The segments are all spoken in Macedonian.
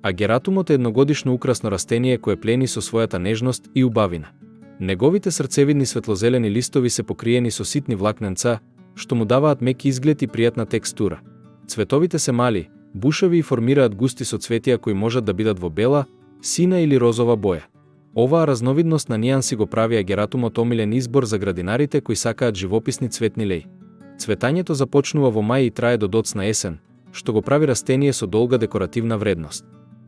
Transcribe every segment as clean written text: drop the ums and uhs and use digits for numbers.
Агератумот е едногодишно украсно растение кое плени со својата нежност и убавина. Неговите срцевидни светлозелени листови се покриени со ситни влакненца, што му даваат мек изглед и пријатна текстура. Цветовите се мали, бушави и формираат густи соцветија кои можат да бидат во бела, сина или розова боја. Оваа разновидност на нијанси го прави агератумот омилен избор за градинарите кои сакаат живописни цветни леи. Цветањето започнува во мај и трае до доцна есен, што го прави растение со долга декоративна вредност.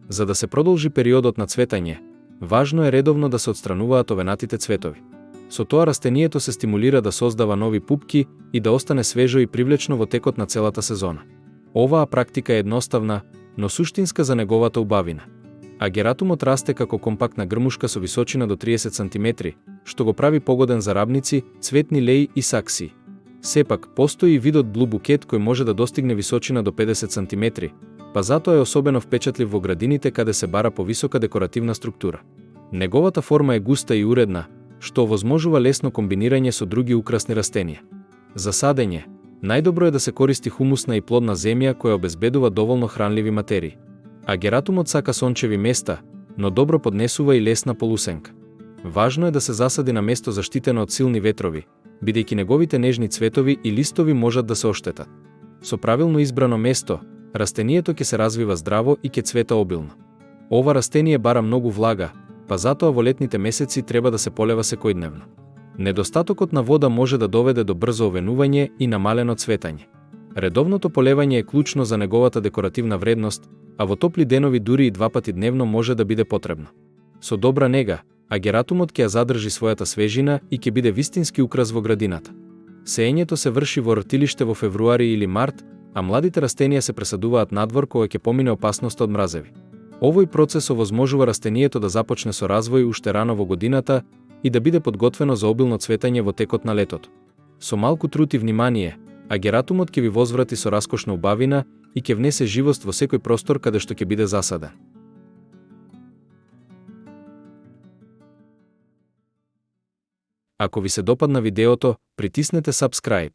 За да се продолжи периодот на цветање, важно е редовно да се отстрануваат овенатите цветови. Со тоа растението се стимулира да создава нови пупки и да остане свежо и привлечно во текот на целата сезона. Оваа практика е едноставна, но суштинска за неговата убавина. Агератумот расте како компактна грмушка со височина до 30 см, што го прави погоден за рабници, цветни леи и саксии. Сепак, постои и видот блу букет кој може да достигне височина до 50 см, па затоа е особено впечатлив во градините каде се бара повисока декоративна структура. Неговата форма е густа и уредна, што овозможува лесно комбинирање со други украсни растенија. За садење, најдобро е да се користи хумусна и плодна земја која обезбедува доволно хранливи материи. Агератумот сака сончеви места, но добро поднесува и лесна полусенка. Важно е да се засади на место заштитено од силни ветрови, бидејќи неговите нежни цветови и листови можат да се оштетат. Со правилно избрано место, растението ќе се развива здраво и ќе цвета обилно. Ова растение бара многу влага, па затоа во летните месеци треба да се полева секојдневно. Недостатокот на вода може да доведе до брзо овенување и намалено цветање. Редовното полевање е клучно за неговата декоративна вредност, а во топли денови дури и 2 пати дневно може да биде потребно. Со добра нега, агератумот ќе ја задржи својата свежина и ќе биде вистински украс во градината. Сеењето се врши во ртилиште во февруари или март, а младите растенија се пресадуваат надвор кога ќе помине опасноста од мразеви. Овој процес овозможува растението да започне со развој уште рано во годината и да биде подготвено за обилно цветање во текот на летото. Со малку труд и внимание, агератумот ќе ви возврати со раскошна убавина и ќе внесе живост во секој простор каде што ќе биде засаден. Ако ви се допадна видеото, притиснете subscribe.